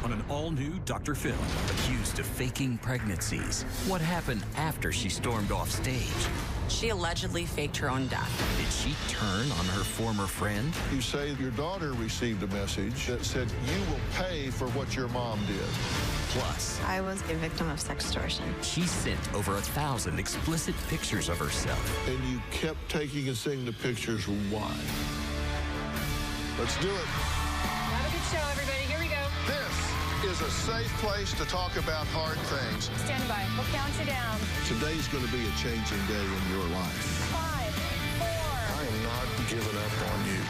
on an all-new Dr. Phil. Accused of faking pregnancies. What happened after she stormed off stage? She allegedly faked her own death. Did she turn on her former friend? You say your daughter received a message that said you will pay for what your mom did. Plus, I was a victim of sextortion. she sent over 1,000 explicit pictures of herself. And you kept taking and seeing the pictures. Why? Let's do it. Have a good show, everybody. Here we go. This is a safe place to talk about hard things. Stand by. We'll count you down. Today's going to be a changing day in your life. 5, 4. I am not giving up on you.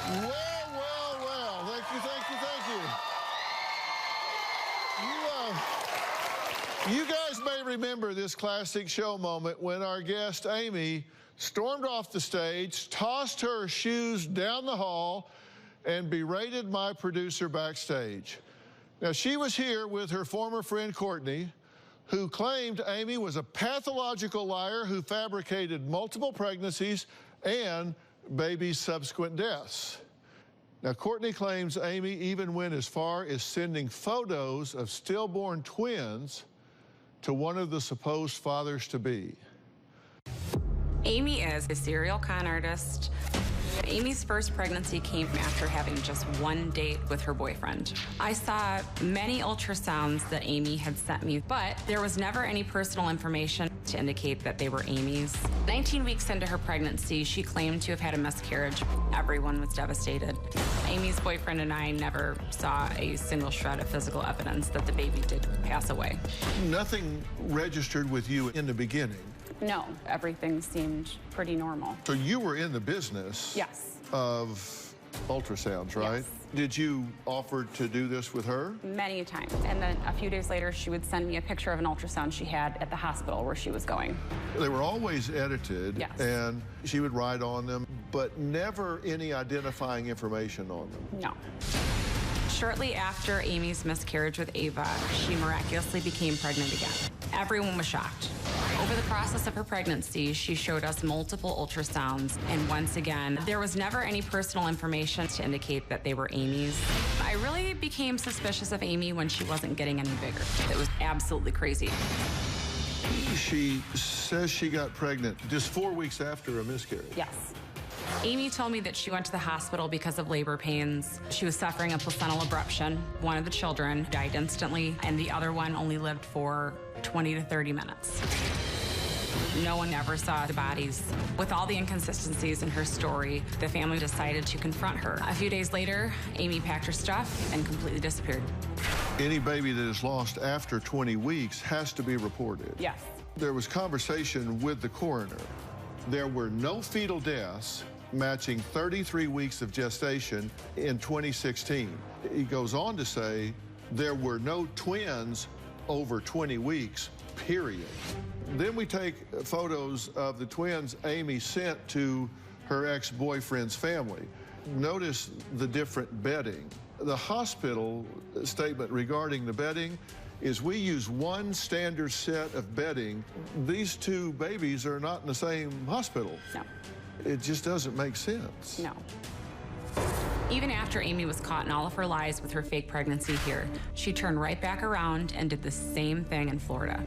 Well. Thank you. You guys may remember this classic show moment when our guest, Amy, stormed off the stage, tossed her shoes down the hall, and berated my producer backstage. Now, she was here with her former friend, Courtney, who claimed Amy was a pathological liar who fabricated multiple pregnancies and babies' subsequent deaths. Now, Courtney claims Amy even went as far as sending photos of stillborn twins to one of the supposed fathers-to-be. Amy is a serial con artist. Amy's first pregnancy came after having just one date with her boyfriend. I saw many ultrasounds that Amy had sent me, but there was never any personal information to indicate that they were Amy's. 19 weeks into her pregnancy, she claimed to have had a miscarriage. Everyone was devastated. Amy's boyfriend and I never saw a single shred of physical evidence that the baby did pass away. Nothing registered with you in the beginning. No, everything seemed pretty normal. So you were in the business Yes. of ultrasounds, right? Yes. Did you offer to do this with her? Many times. And then a few days later, she would send me a picture of an ultrasound she had at the hospital where she was going. They were always edited, Yes. and she would write on them, but never any identifying information on them. No. Shortly after Amy's miscarriage with Ava, she miraculously became pregnant again. Everyone was shocked. Over the process of her pregnancy, she showed us multiple ultrasounds, and once again, there was never any personal information to indicate that they were Amy's. I really became suspicious of Amy when she wasn't getting any bigger. It was absolutely crazy. She says she got pregnant just 4 weeks after a miscarriage. Yes. Amy told me that she went to the hospital because of labor pains. She was suffering a placental abruption. One of the children died instantly, and the other one only lived for 20 to 30 minutes. No one ever saw the bodies. With all the inconsistencies in her story, the family decided to confront her. A few days later, Amy packed her stuff and completely disappeared. Any baby that is lost after 20 weeks has to be reported. Yes. There was conversation with the coroner. There were no fetal deaths matching 33 weeks of gestation in 2016. He goes on to say there were no twins over 20 weeks, period. Then we take photos of the twins Amy sent to her ex-boyfriend's family. Notice the different bedding. The hospital statement regarding the bedding is we use one standard set of bedding. These two babies are not in the same hospital. No. It just doesn't make sense. No. Even after Amy was caught in all of her lies with her fake pregnancy here, she turned right back around and did the same thing in Florida.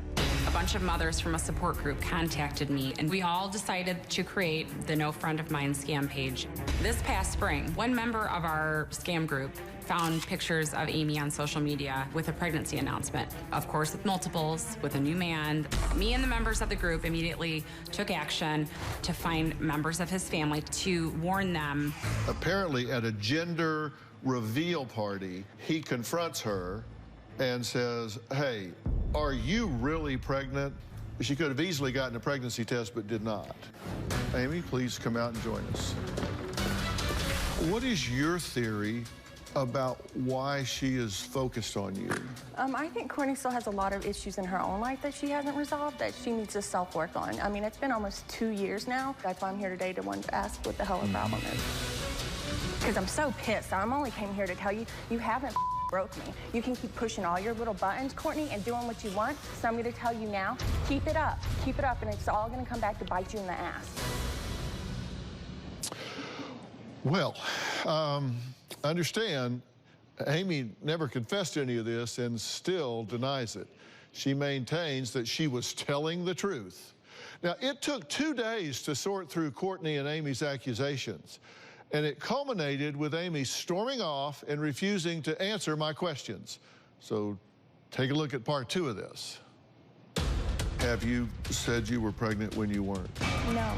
A bunch of mothers from a support group contacted me, and we all decided to create the No Friend of Mine scam page. This past spring, one member of our scam group found pictures of Amy on social media with a pregnancy announcement. Of course, with multiples, with a new man. Me and the members of the group immediately took action to find members of his family to warn them. Apparently, at a gender reveal party, he confronts her and says, hey, are you really pregnant? She could have easily gotten a pregnancy test, but did not. Amy, please come out and join us. What is your theory about why she is focused on you? I think Courtney still has a lot of issues in her own life that she hasn't resolved that she needs to self-work on. I mean, it's been almost 2 years now. That's why I'm here today to want to ask what the hell her problem is. Because I'm so pissed. I only came here to tell you, you haven't broke me. You can keep pushing all your little buttons, Courtney, and doing what you want. So I'm going to tell you now, keep it up, and it's all going to come back to bite you in the ass. Well, understand, Amy never confessed to any of this and still denies it. She maintains that she was telling the truth. Now, it took 2 days to sort through Courtney and Amy's accusations, and it culminated with Amy storming off and refusing to answer my questions. So take a look at part 2 of this. Have you said you were pregnant when you weren't? No.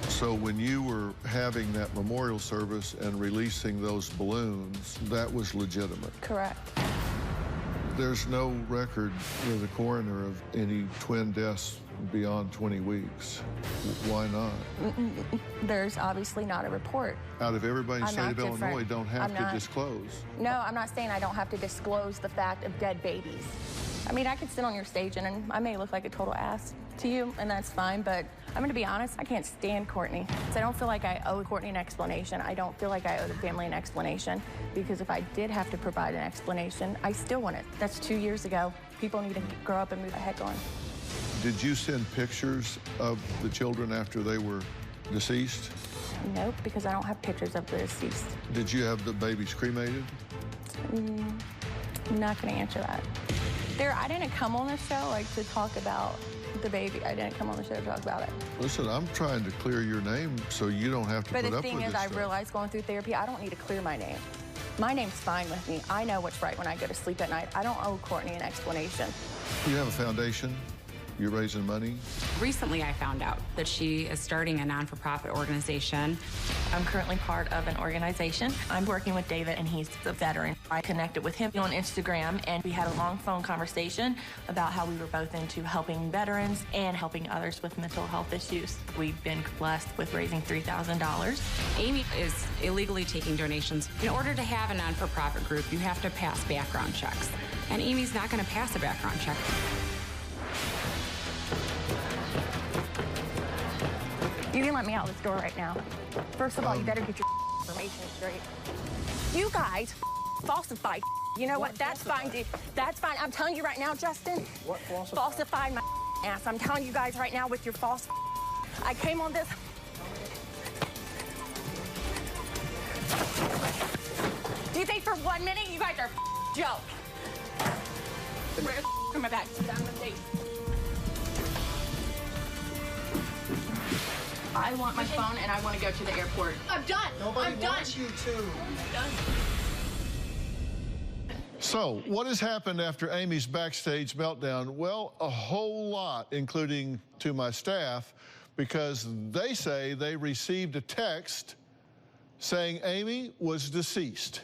So when you were having that memorial service and releasing those balloons, that was legitimate? Correct. There's no record with the coroner of any twin deaths beyond 20 weeks. Why not? There's obviously not a report. Out of everybody in the state of different. Illinois don't have to disclose. No, I'm not saying I don't have to disclose the fact of dead babies. I mean, I could sit on your stage and I may look like a total ass to you, and that's fine, but I'm gonna be honest, I can't stand Courtney. So I don't feel like I owe Courtney an explanation. I don't feel like I owe the family an explanation, because if I did have to provide an explanation, I still want it. That's 2 years ago. People need to grow up and move the heck on. Did you send pictures of the children after they were deceased? Nope, because I don't have pictures of the deceased. Did you have the babies cremated? I'm not gonna answer that. I didn't come on the show to talk about the baby. I didn't come on the show to talk about it. Listen, I'm trying to clear your name so you don't have to put up with this. But the thing is, I realized going through therapy, I don't need to clear my name. My name's fine with me. I know what's right when I go to sleep at night. I don't owe Courtney an explanation. You have a foundation? You're raising money? Recently, I found out that she is starting a non-for-profit organization. I'm currently part of an organization. I'm working with David, and he's a veteran. I connected with him on Instagram, and we had a long phone conversation about how we were both into helping veterans and helping others with mental health issues. We've been blessed with raising $3,000. Amy is illegally taking donations. In order to have a non-for-profit group, you have to pass background checks. And Amy's not going to pass a background check. You can let me out of this door right now. First of all, you better get your information straight. You guys falsified. You know what? That's fine, dude. That's fine. I'm telling you right now, Justin. What falsified? Falsified my ass. I'm telling you guys right now with your false. I came on this. Do you think for 1 minute you guys are a joke? Where's my back? Down the face. I want my phone and I want to go to the airport. I'm done. Nobody I'm wants done. you to. I'm done. So, what has happened after Amy's backstage meltdown? Well, a whole lot, including to my staff, because they say they received a text saying Amy was deceased.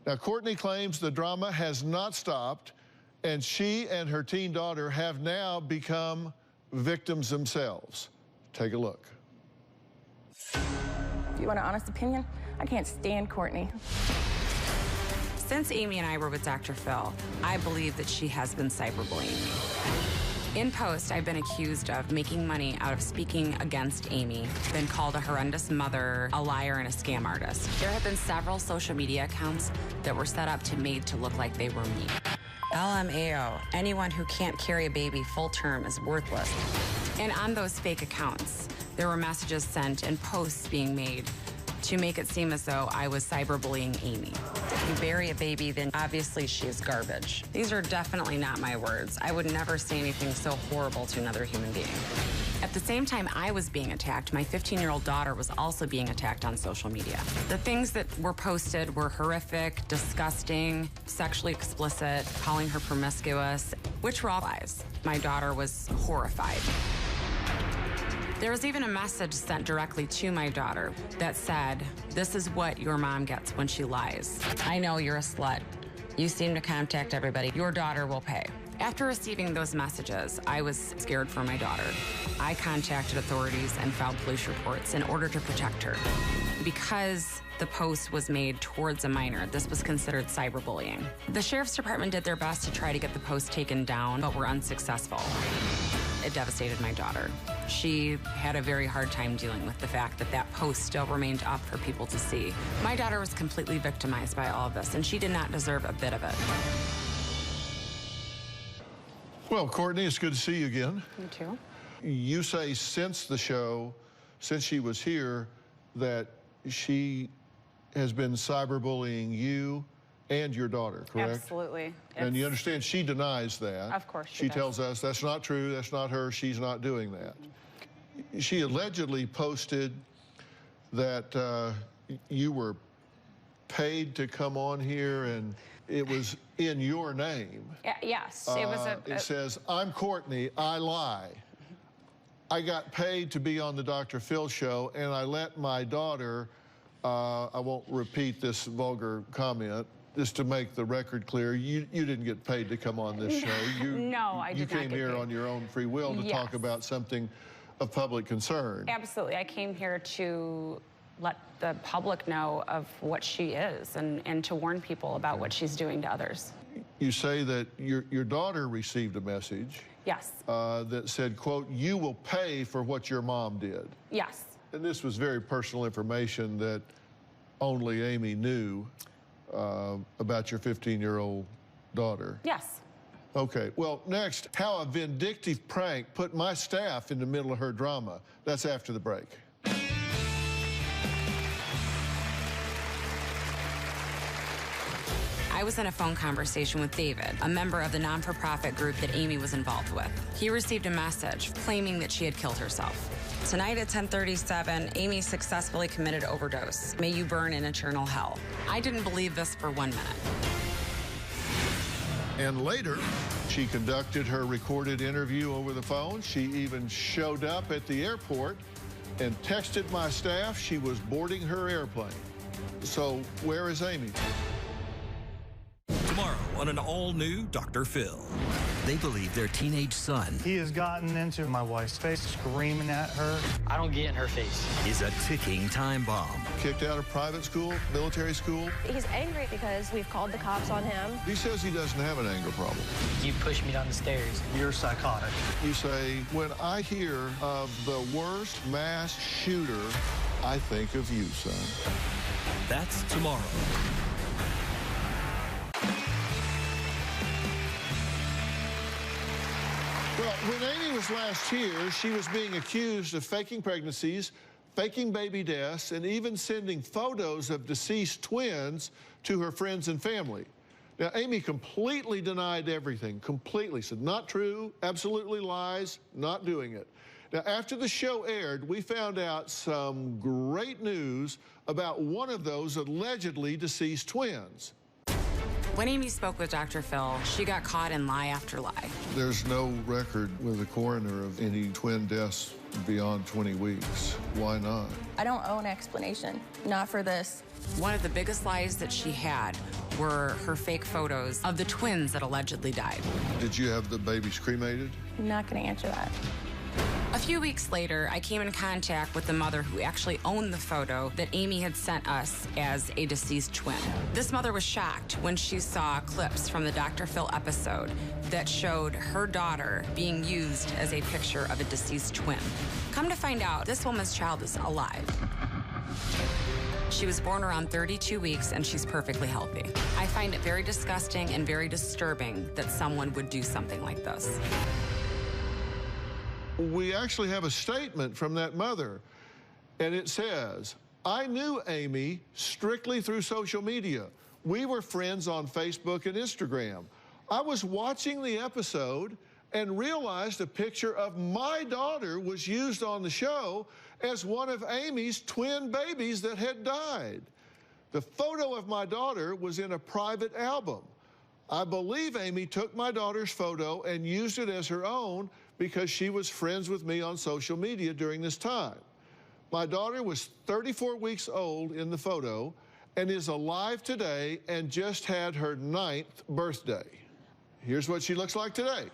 Now, Courtney claims the drama has not stopped, and she and her teen daughter have now become victims themselves. Take a look. You want an honest opinion? I can't stand Courtney. Since Amy and I were with Dr. Phil, I believe that she has been cyberbullying me. In post, I've been accused of making money out of speaking against Amy, been called a horrendous mother, a liar, and a scam artist. There have been several social media accounts that were set up to made to look like they were me. LMAO, anyone who can't carry a baby full term is worthless. And on those fake accounts, there were messages sent and posts being made to make it seem as though I was cyberbullying Amy. If you bury a baby, then obviously she's garbage. These are definitely not my words. I would never say anything so horrible to another human being. At the same time I was being attacked, my 15-year-old daughter was also being attacked on social media. The things that were posted were horrific, disgusting, sexually explicit, calling her promiscuous, which were all lies. My daughter was horrified. There was even a message sent directly to my daughter that said, "This is what your mom gets when she lies. I know you're a slut. You seem to contact everybody. Your daughter will pay." After receiving those messages, I was scared for my daughter. I contacted authorities and filed police reports in order to protect her. Because the post was made towards a minor, this was considered cyberbullying. The sheriff's department did their best to try to get the post taken down, but were unsuccessful. It devastated my daughter. She had a very hard time dealing with the fact that that post still remained up for people to see. My daughter was completely victimized by all of this, and she did not deserve a bit of it. Well, Courtney, it's good to see you again. You too. You say since the show, since she was here, that she has been cyberbullying you and your daughter, correct? Absolutely. And you understand she denies that. Of course she tells us that's not true, that's not her, she's not doing that. She allegedly posted that you were paid to come on here and it was in your name. Yes, it was It says, I'm Courtney, I lie. I got paid to be on the Dr. Phil show and I let my daughter, I won't repeat this vulgar comment, just to make the record clear, you didn't get paid to come on this show. No, I did not You came get here paid. on your own free will to talk about something of public concern. Absolutely. I came here to let the public know of what she is and to warn people about what she's doing to others. You say that your daughter received a message. Yes. That said, quote, you will pay for what your mom did. Yes. And this was very personal information that only Amy knew about your 15-year-old daughter. Yes. Okay, well, next, how a vindictive prank put my staff in the middle of her drama. That's after the break. I was in a phone conversation with David, a member of the non-for-profit group that Amy was involved with. He received a message claiming that she had killed herself. Tonight at 10:37, Amy successfully committed overdose. May you burn in eternal hell. I didn't believe this for 1 minute. And later, she conducted her recorded interview over the phone. She even showed up at the airport and texted my staff she was boarding her airplane. So where is Amy? Tomorrow on an all-new Dr. Phil. They believe their teenage son He has gotten into my wife's face, screaming at her. I don't get in her face. is a ticking time bomb. Kicked out of private school, military school. He's angry because we've called the cops on him. He says he doesn't have an anger problem. You pushed me down the stairs. You're psychotic. You say, when I hear of the worst mass shooter, I think of you, son. That's tomorrow. Well, when Amy was last here, she was being accused of faking pregnancies, faking baby deaths, and even sending photos of deceased twins to her friends and family. Now, Amy completely denied everything, completely. Said, not true, absolutely lies, not doing it. Now, after the show aired, we found out some great news about one of those allegedly deceased twins. When Amy spoke with Dr. Phil, she got caught in lie after lie. There's no record with the coroner of any twin deaths beyond 20 weeks. Why not? I don't owe an explanation, not for this. One of the biggest lies that she had were her fake photos of the twins that allegedly died. Did you have the babies cremated? I'm not going to answer that. A few weeks later, I came in contact with the mother who actually owned the photo that Amy had sent us as a deceased twin. This mother was shocked when she saw clips from the Dr. Phil episode that showed her daughter being used as a picture of a deceased twin. Come to find out, this woman's child is alive. She was born around 32 weeks and she's perfectly healthy. I find it very disgusting and very disturbing that someone would do something like this. We actually have a statement from that mother, and it says, I knew Amy strictly through social media. We were friends on Facebook and Instagram. I was watching the episode and realized a picture of my daughter was used on the show as one of Amy's twin babies that had died. The photo of my daughter was in a private album. I believe Amy took my daughter's photo and used it as her own because she was friends with me on social media during this time. My daughter was 34 weeks old in the photo and is alive today and just had her 9th birthday. Here's what she looks like today.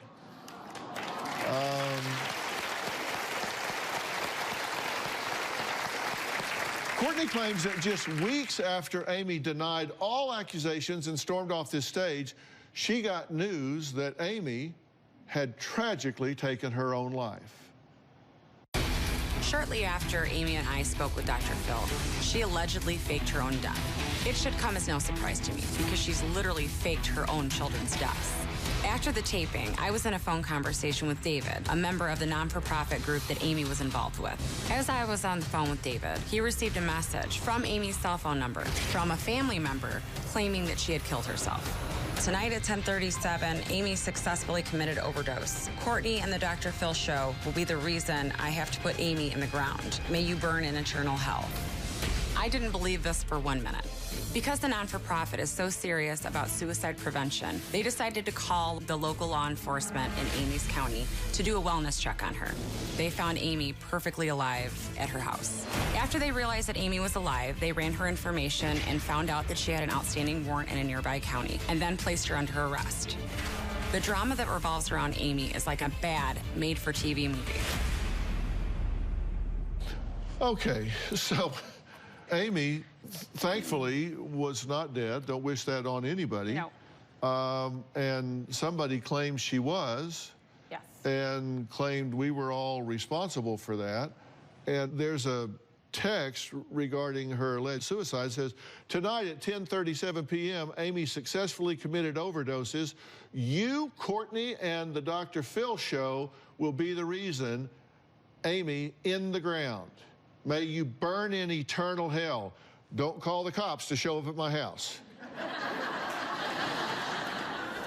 Courtney claims that just weeks after Amy denied all accusations and stormed off this stage, she got news that Amy had tragically taken her own life. Shortly after Amy and I spoke with Dr. Phil, she allegedly faked her own death. It should come as no surprise to me because she's literally faked her own children's deaths. After the taping, I was in a phone conversation with David, a member of the non-for-profit group that Amy was involved with. As I was on the phone with David, he received a message from Amy's cell phone number from a family member claiming that she had killed herself. Tonight at 10:37, Amy successfully committed overdose. Courtney and the Dr. Phil show will be the reason I have to put Amy in the ground. May you burn in eternal hell. I didn't believe this for 1 minute. Because the non-for-profit is so serious about suicide prevention, they decided to call the local law enforcement in Amy's county to do a wellness check on her. They found Amy perfectly alive at her house. After they realized that Amy was alive, they ran her information and found out that she had an outstanding warrant in a nearby county, and then placed her under arrest. The drama that revolves around Amy is like a bad made-for-TV movie. Okay, so Amy, thankfully, was not dead. Don't wish that on anybody. No. And somebody claimed she was. Yes. And claimed we were all responsible for that. And there's a text regarding her alleged suicide. It says, tonight at 10:37 p.m., Amy successfully committed overdoses. You, Courtney, and the Dr. Phil show will be the reason. Amy in the ground. May you burn in eternal hell. Don't call the cops to show up at my house.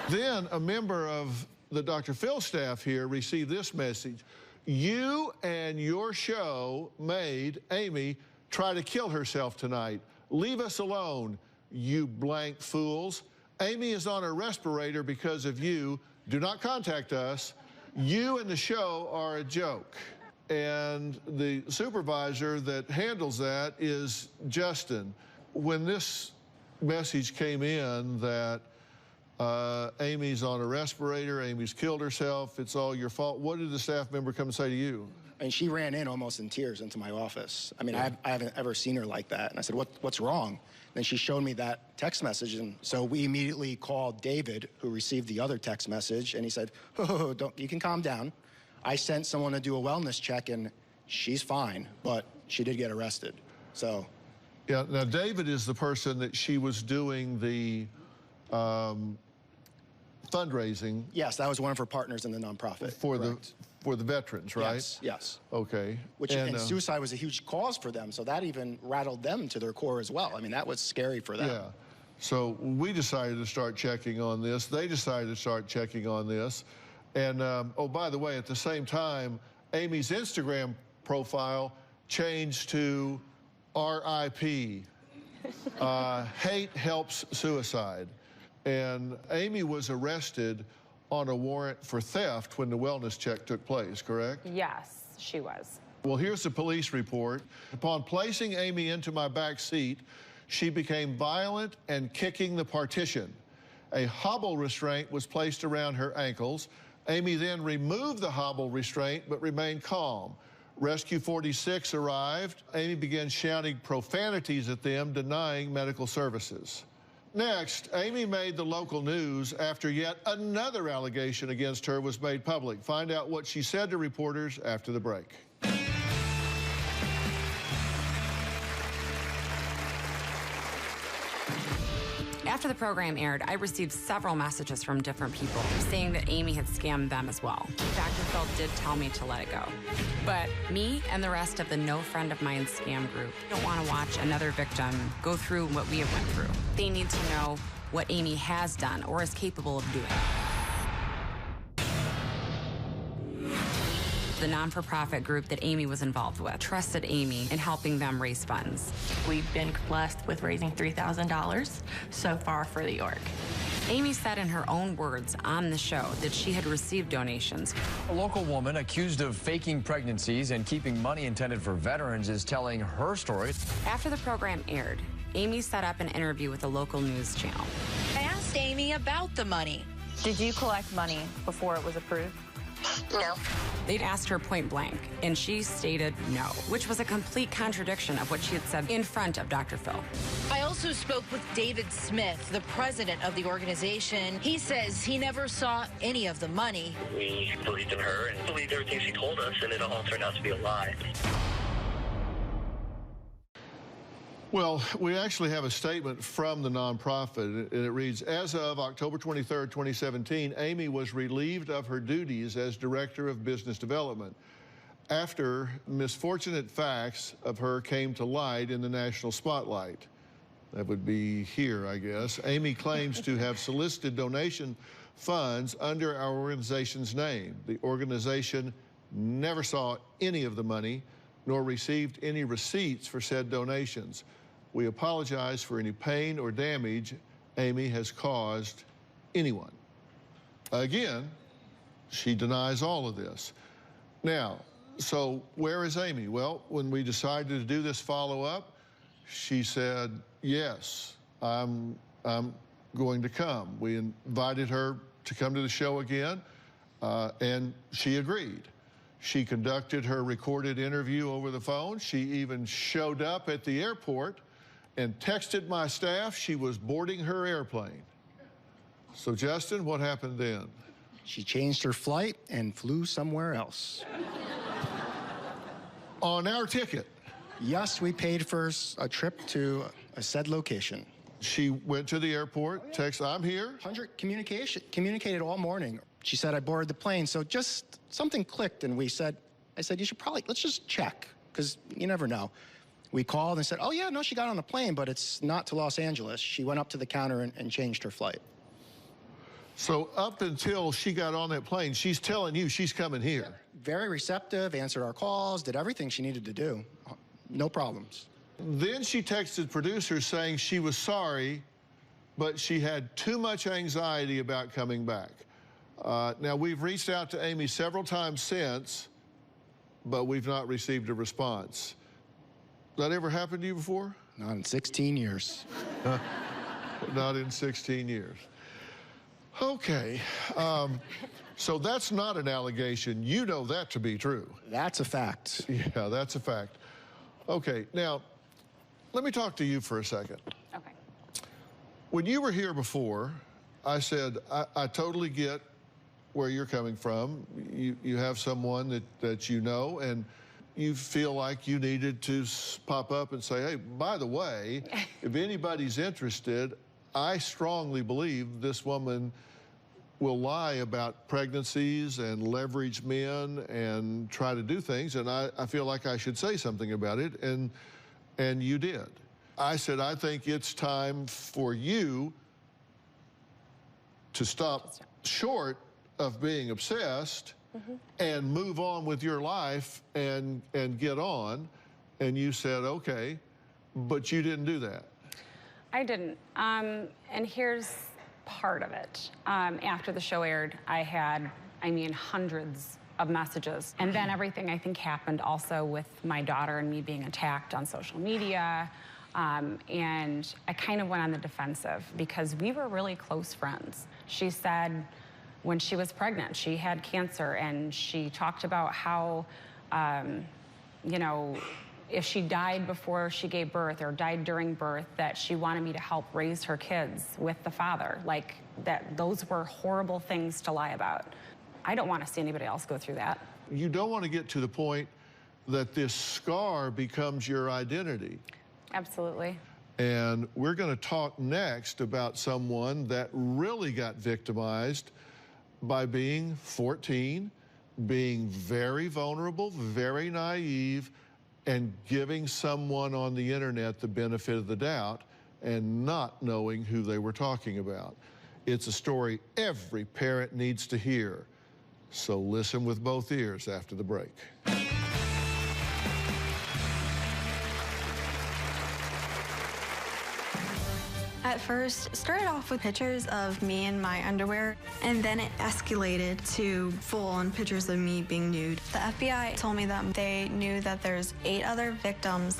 Then a member of the Dr. Phil staff here received this message. You and your show made Amy try to kill herself tonight. Leave us alone, you blank fools. Amy is on a respirator because of you. Do not contact us. You and the show are a joke. And the supervisor that handles that is Justin. When this message came in that Amy's on a respirator, Amy's killed herself, it's all your fault, what did the staff member come and say to you? And she ran in almost in tears into my office. I mean, I haven't ever seen her like that. And I said, what's wrong? Then she showed me that text message. And so we immediately called David, who received the other text message. And he said, oh, you can calm down. I sent someone to do a wellness check, and she's fine, but she did get arrested, so. Yeah, now David is the person that she was doing the fundraising. Yes, that was one of her partners in the nonprofit. For the veterans, right? Yes, yes. Okay. And suicide was a huge cause for them, so that even rattled them to their core as well. I mean, that was scary for them. Yeah. So we decided to start checking on this. They decided to start checking on this. And, oh, by the way, at the same time, Amy's Instagram profile changed to RIP. Hate helps suicide. And Amy was arrested on a warrant for theft when the wellness check took place, correct? Yes, she was. Well, here's the police report. Upon placing Amy into my back seat, she became violent and kicking the partition. A hobble restraint was placed around her ankles. Amy then removed the hobble restraint but remained calm. Rescue 46 arrived. Amy began shouting profanities at them, denying medical services. Next, Amy made the local news after yet another allegation against her was made public. Find out what she said to reporters after the break. After the program aired, I received several messages from different people saying that Amy had scammed them as well. Dr. Phil did tell me to let it go. But me and the rest of the No Friend of Mine scam group don't want to watch another victim go through what we have went through. They need to know what Amy has done or is capable of doing. The non-for-profit group that Amy was involved with trusted Amy in helping them raise funds. We've been blessed with raising $3,000 so far for the org. Amy said in her own words on the show that she had received donations. A local woman accused of faking pregnancies and keeping money intended for veterans is telling her story. After the program aired, Amy set up an interview with a local news channel. I asked Amy about the money. Did you collect money before it was approved? No. They'd asked her point blank, and she stated no, which was a complete contradiction of what she had said in front of Dr. Phil. I also spoke with David Smith, the president of the organization. He says he never saw any of the money. We believed in her and believed everything she told us, and it all turned out to be a lie. Well, we actually have a statement from the nonprofit, and it reads, as of October 23rd, 2017, Amy was relieved of her duties as Director of Business Development after misfortunate facts of her came to light in the national spotlight. That would be here, I guess. Amy claims to have solicited donation funds under our organization's name. The organization never saw any of the money, nor received any receipts for said donations. We apologize for any pain or damage Amy has caused anyone. Again, she denies all of this. Now, so where is Amy? Well, when we decided to do this follow-up, she said, yes, I'm going to come. We invited her to come to the show again, and she agreed. She conducted her recorded interview over the phone. She even showed up at the airport and texted my staff she was boarding her airplane. So, Justin, what happened then? She changed her flight and flew somewhere else. On our ticket? Yes, we paid for a trip to a said location. She went to the airport, I'm here. Communicated all morning. She said, I boarded the plane, so just something clicked, and I said, you should probably, let's just check, because you never know. We called and said, oh yeah, no, she got on a plane, but it's not to Los Angeles. She went up to the counter and changed her flight. So up until she got on that plane, she's telling you she's coming here. Very receptive, answered our calls, did everything she needed to do. No problems. Then she texted producers saying she was sorry, but she had too much anxiety about coming back. Now, we've reached out to Amy several times since, but we've not received a response. That ever happened to you before? Not in 16 years. Not in 16 years. Okay. So that's not an allegation. You know that to be true. That's a fact. Yeah, that's a fact. Okay, now, let me talk to you for a second. Okay. When you were here before, I said, I totally get where you're coming from. You have someone that you know, and you feel like you needed to pop up and say, hey, by the way, if anybody's interested, I strongly believe this woman will lie about pregnancies and leverage men and try to do things, and I feel like I should say something about it, and you did. I said, I think it's time for you to stop short of being obsessed and move on with your life and get on. And you said, okay, but you didn't do that. I didn't. And here's part of it. After the show aired, I had, hundreds of messages. And then everything, I think, happened also with my daughter and me being attacked on social media. And I kind of went on the defensive because we were really close friends. She said when she was pregnant, she had cancer, and she talked about how, if she died before she gave birth or died during birth, that she wanted me to help raise her kids with the father. Like, that those were horrible things to lie about. I don't want to see anybody else go through that. You don't want to get to the point that this scar becomes your identity. Absolutely. And we're going to talk next about someone that really got victimized by being 14, being very vulnerable, very naive, and giving someone on the internet the benefit of the doubt and not knowing who they were talking about. It's a story every parent needs to hear. So listen with both ears after the break. At first, it started off with pictures of me in my underwear, and then it escalated to full-on pictures of me being nude. The FBI told me that they knew that there's 8 other victims.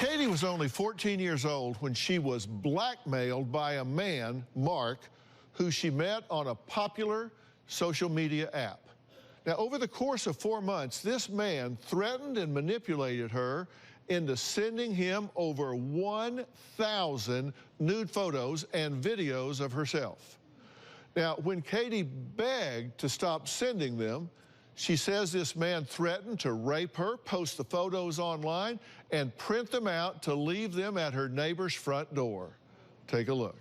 Katie was only 14 years old when she was blackmailed by a man, Mark, who she met on a popular social media app. Now, over the course of 4 months, this man threatened and manipulated her into sending him over 1,000 nude photos and videos of herself. Now, when Katie begged to stop sending them, she says this man threatened to rape her, post the photos online, and print them out to leave them at her neighbor's front door. Take a look.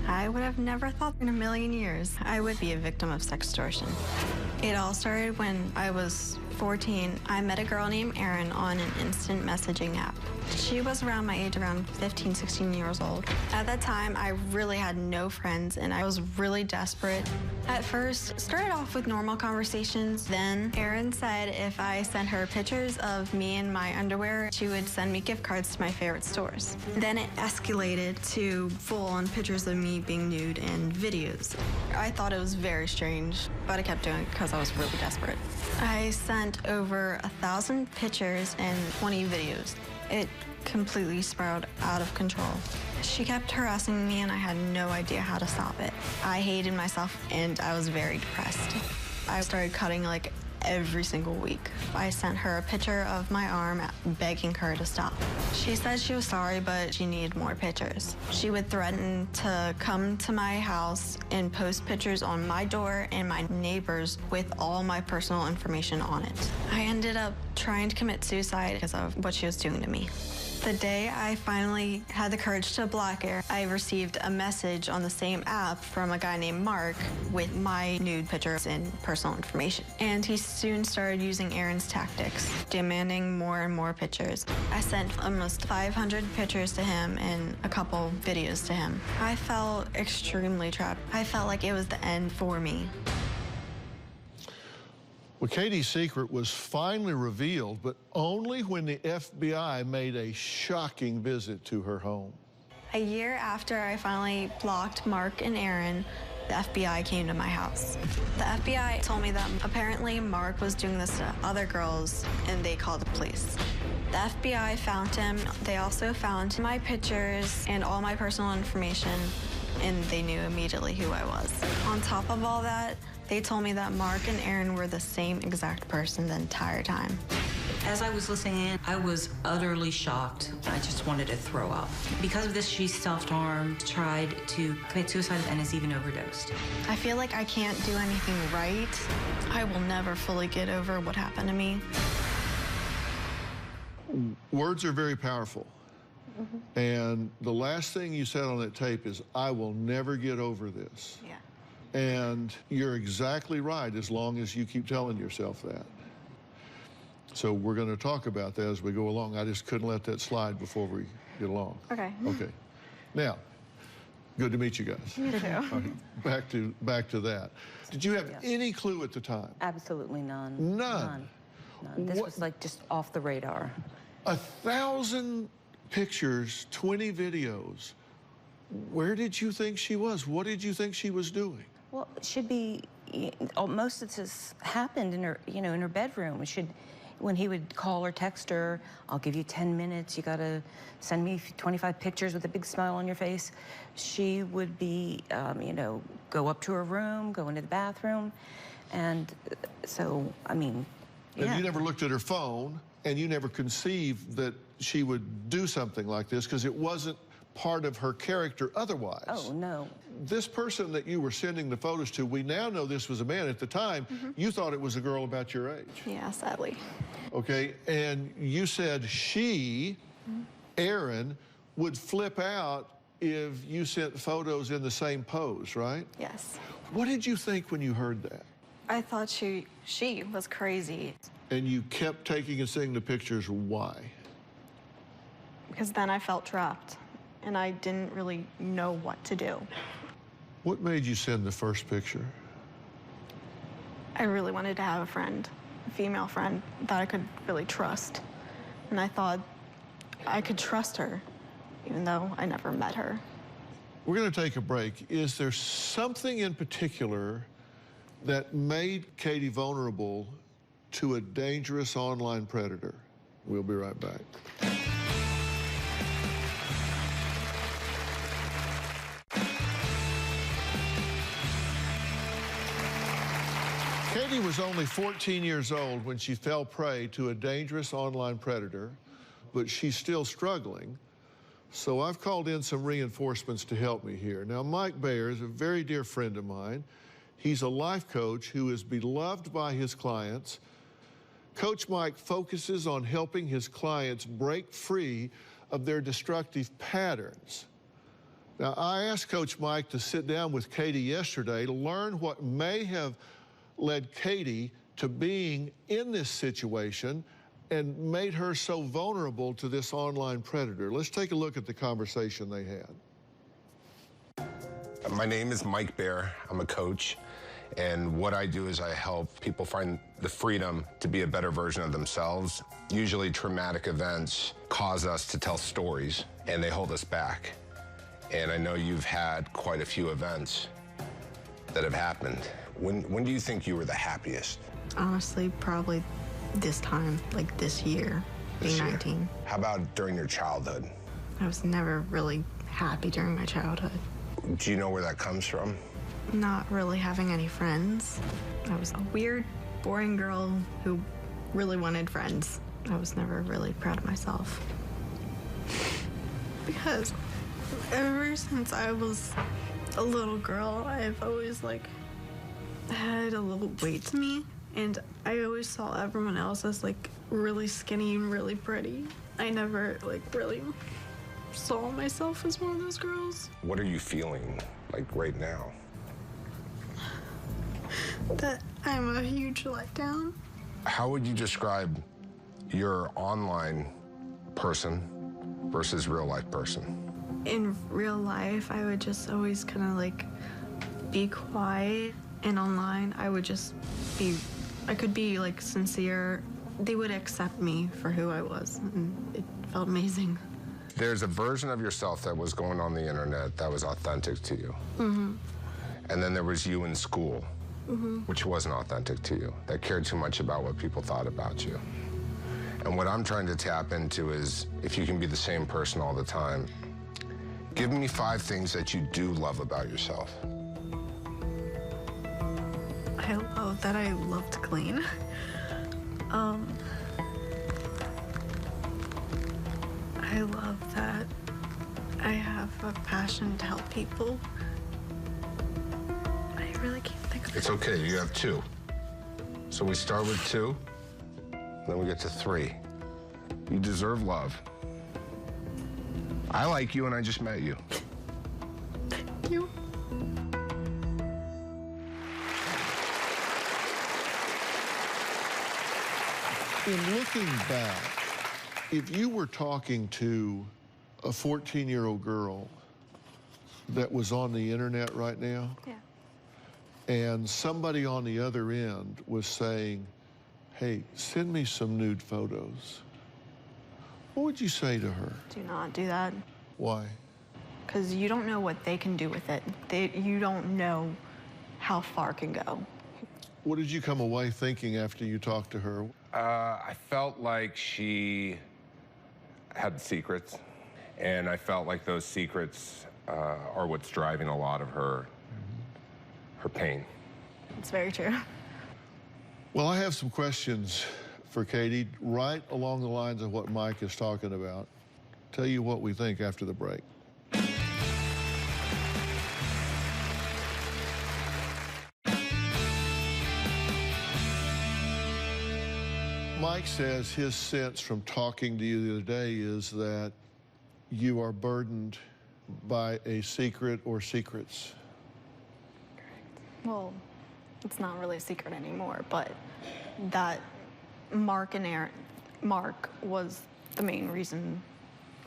I would have never thought in a million years I would be a victim of sextortion. It all started when I was 14. I met a girl named Erin on an instant messaging app. She was around my age, around 15, 16 years old. At that time, I really had no friends, and I was really desperate. At first, started off with normal conversations. Then Erin said if I sent her pictures of me in my underwear, she would send me gift cards to my favorite stores. Then it escalated to full-on pictures of me being nude and videos. I thought it was very strange, but I kept doing it because I was really desperate. I sent over 1,000 pictures and 20 videos. It completely spiraled out of control. She kept harassing me, and I had no idea how to stop it. I hated myself, and I was very depressed. I started cutting like every single week. I sent her a picture of my arm, begging her to stop. She said she was sorry, but she needed more pictures. She would threaten to come to my house and post pictures on my door and my neighbors with all my personal information on it. I ended up trying to commit suicide because of what she was doing to me. The day I finally had the courage to block her, I received a message on the same app from a guy named Mark with my nude pictures and personal information. And he soon started using Erin's tactics, demanding more and more pictures. I sent almost 500 pictures to him and a couple videos to him. I felt extremely trapped. I felt like it was the end for me. Well, Katie's secret was finally revealed, but only when the FBI made a shocking visit to her home. A year after I finally blocked Mark and Erin, the FBI came to my house. The FBI told me that apparently Mark was doing this to other girls, and they called the police. The FBI found him. They also found my pictures and all my personal information, and they knew immediately who I was. On top of all that, they told me that Mark and Erin were the same exact person the entire time. As I was listening in, I was utterly shocked. I just wanted to throw up. Because of this, she self-harmed, tried to commit suicide, and has even overdosed. I feel like I can't do anything right. I will never fully get over what happened to me. Words are very powerful. Mm-hmm. And the last thing you said on that tape is, I will never get over this. Yeah. And you're exactly right, as long as you keep telling yourself that. So we're going to talk about that as we go along. I just couldn't let that slide before we get along. Okay. Okay. Now, good to meet you guys. You too. Right, back to that. Did you have any clue at the time? Absolutely none. None? None. This was like just off the radar. 1,000 pictures, 20 videos. Where did you think she was? What did you think she was doing? Well, it should be, most of this happened in her, in her bedroom. It should, when he would call or text her, I'll give you 10 minutes, you gotta send me 25 pictures with a big smile on your face. She would be, go up to her room, go into the bathroom. And so, I mean, yeah. And you never looked at her phone, and you never conceived that she would do something like this, because it wasn't part of her character otherwise. Oh, no. This person that you were sending the photos to, we now know this was a man. At the time, you thought it was a girl about your age. Yeah, sadly. Okay, and you said she, Erin, would flip out if you sent photos in the same pose, right? Yes. What did you think when you heard that? I thought she was crazy. And you kept taking and seeing the pictures. Why? Because then I felt trapped, and I didn't really know what to do. What made you send the first picture? I really wanted to have a friend, a female friend that I could really trust. And I thought I could trust her, even though I never met her. We're going to take a break. Is there something in particular that made Katie vulnerable to a dangerous online predator? We'll be right back. Katie was only 14 years old when she fell prey to a dangerous online predator, but she's still struggling. So I've called in some reinforcements to help me here. Now, Mike Bayer is a very dear friend of mine. He's a life coach who is beloved by his clients. Coach Mike focuses on helping his clients break free of their destructive patterns. Now, I asked Coach Mike to sit down with Katie yesterday to learn what may have led Katie to being in this situation and made her so vulnerable to this online predator. Let's take a look at the conversation they had. My name is Mike Bayer. I'm a coach, and what I do is I help people find the freedom to be a better version of themselves. Usually traumatic events cause us to tell stories, and they hold us back. And I know you've had quite a few events that have happened. When do you think you were the happiest? Honestly, probably this time, like this year, being 19. How about during your childhood? I was never really happy during my childhood. Do you know where that comes from? Not really having any friends. I was a weird, boring girl who really wanted friends. I was never really proud of myself. Because ever since I was a little girl, I've always had a little weight to me, and I always saw everyone else as really skinny and really pretty. I never really saw myself as one of those girls. What are you feeling right now? That I'm a huge letdown. How would you describe your online person versus real life person? In real life, I would just always kind of be quiet, and online, I would just I could be sincere. They would accept me for who I was, and it felt amazing. There's a version of yourself that was going on the internet that was authentic to you. Mm-hmm. And then there was you in school, Mm-hmm. which wasn't authentic to you, that cared too much about what people thought about you. And what I'm trying to tap into is if you can be the same person all the time. Give me 5 things that you do love about yourself. I love that I love to clean. I love that I have a passion to help people. I really can't think of It's okay, you have 2. So we start with 2, then we get to 3. You deserve love. I like you and I just met you. Thank you. In looking back, if you were talking to a 14-year-old girl that was on the internet right now, yeah, and somebody on the other end was saying, hey, send me some nude photos, what would you say to her? Do not do that. Why? Because you don't know what they can do with it. You don't know how far it can go. What did you come away thinking after you talked to her? I felt like she had secrets, and I felt like those secrets are what's driving a lot of her pain. It's very true. Well, I have some questions for Katie, right along the lines of what Mike is talking about. Tell you what we think after the break. Mike says his sense from talking to you the other day is that you are burdened by a secret or secrets. Well, it's not really a secret anymore, but that Mark was the main reason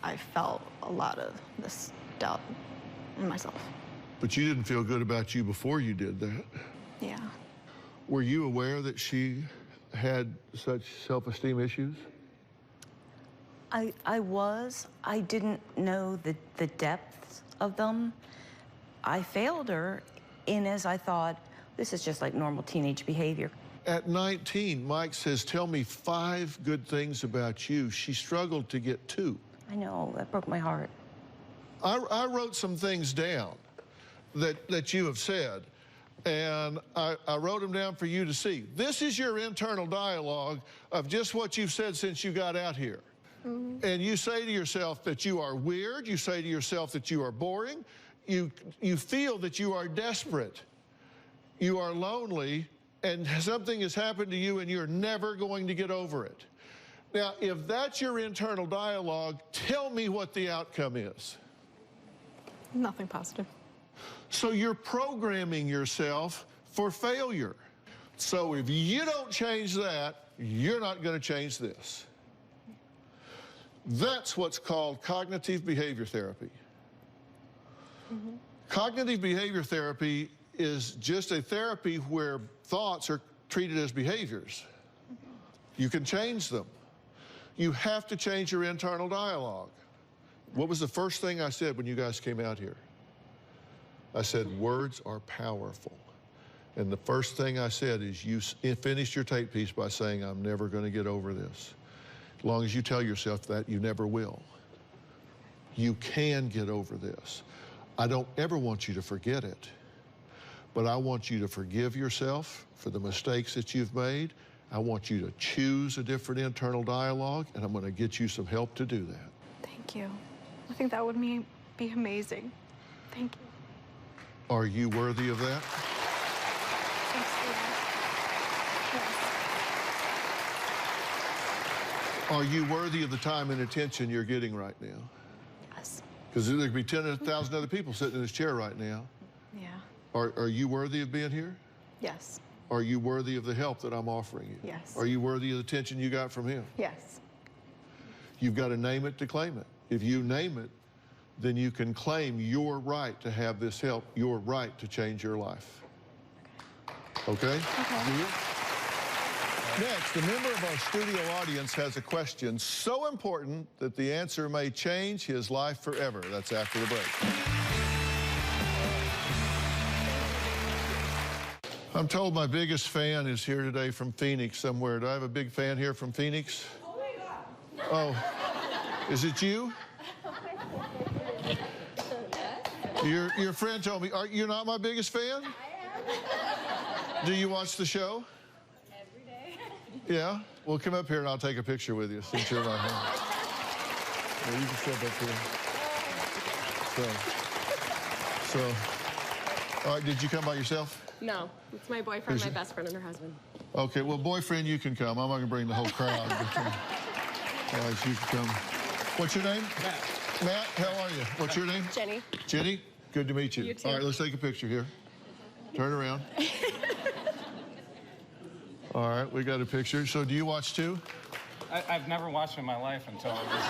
I felt a lot of this doubt in myself. But you didn't feel good about you before you did that. Yeah. Were you aware that she had such self-esteem issues? I was. I didn't know the depths of them. I failed her in as I thought, this is just like normal teenage behavior. At 19, Mike says, tell me 5 good things about you. She struggled to get 2. I know, that broke my heart. I wrote some things down that you have said, and I wrote them down for you to see. This is your internal dialogue of just what you've said since you got out here. And you say to yourself that you are weird. You say to yourself that you are boring. You feel that you are desperate. You are lonely, and something has happened to you, and you're never going to get over it. Now, if that's your internal dialogue, tell me what the outcome is. Nothing positive. So you're programming yourself for failure. So if you don't change that, you're not going to change this. That's what's called cognitive behavior therapy. Cognitive behavior therapy is just a therapy where thoughts are treated as behaviors. You can change them. You have to change your internal dialogue. What was the first thing I said when you guys came out here? I said, words are powerful. And the first thing I said is, you finished your tape piece by saying, I'm never going to get over this. As long as you tell yourself that, you never will. You can get over this. I don't ever want you to forget it, but I want you to forgive yourself for the mistakes that you've made. I want you to choose a different internal dialogue, and I'm going to get you some help to do that. Thank you. I think that would be amazing. Thank you. Are you worthy of that? Are you worthy of the time and attention you're getting right now? Yes. Because there could be 10,000 other people sitting in this chair right now. Yeah. Are you worthy of being here? Yes. Are you worthy of the help that I'm offering you? Yes. Are you worthy of the attention you got from him? Yes. You've got to name it to claim it. If you name it, then you can claim your right to have this help, your right to change your life. Okay? Okay. Next, a member of our studio audience has a question so important that the answer may change his life forever. That's after the break. I'm told my biggest fan is here today from Phoenix somewhere. Do I have a big fan here from Phoenix? Oh, my God. Oh, is it you? Your friend told me, you're not my biggest fan? I am. Do you watch the show? Every day. Yeah? Well, come up here and I'll take a picture with you since you're not here. Yeah, you can step up here. So, all right, did you come by yourself? No, it's my boyfriend, my best friend, and her husband. Okay, well, boyfriend, you can come. I'm not going to bring the whole crowd. But, all right, so you can come. What's your name? Matt. Matt, how are you? What's your name? Jenny. Jenny, good to meet you. You too. All right, let's take a picture here. Turn around. All right, we got a picture. So do you watch too? I've never watched in my life until it was...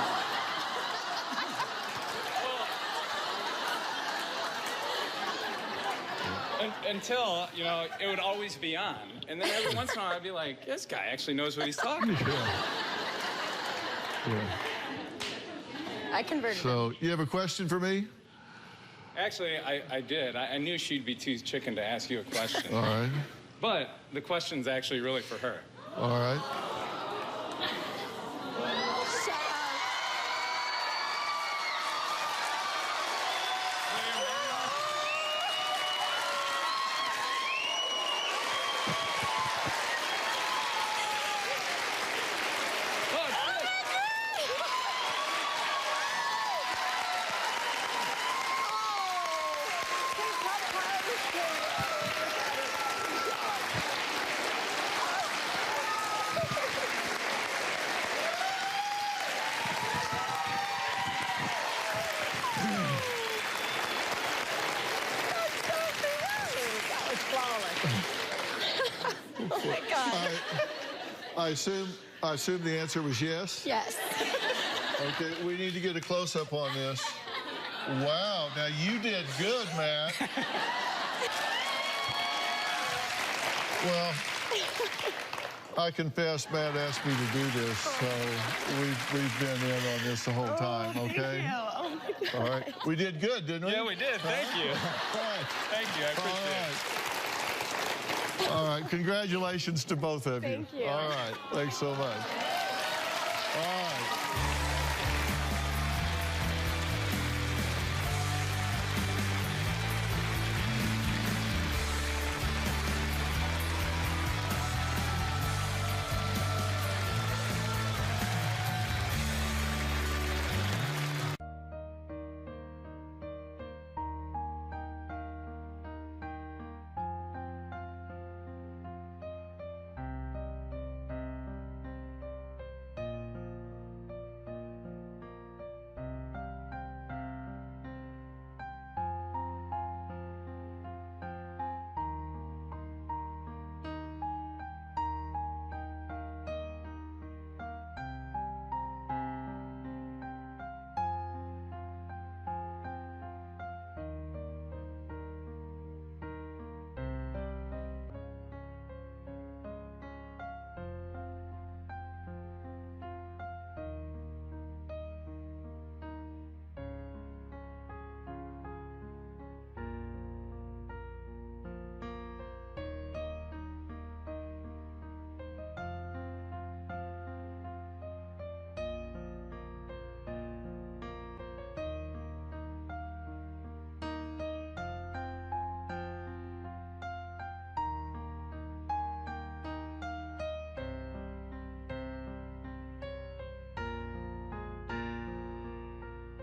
Until, you know, it would always be on. And then every once in a while I'd be like, this guy actually knows what he's talking about. Yeah. I converted. So, you have a question for me? Actually, I did. I knew she'd be too chicken to ask you a question. All right. But the question's actually really for her. All right. Oh my God. I assume the answer was yes? Yes. Okay, we need to get a close-up on this. Wow, now you did good, Matt. Well, I confess Matt asked me to do this, so we've been in on this the whole time, okay? Thank you. All right. We did good, didn't we? Yeah, we did. Thank you. All right. Thank you. I appreciate it. All right, congratulations to both of you. Thank you. All right, thanks so much. All right.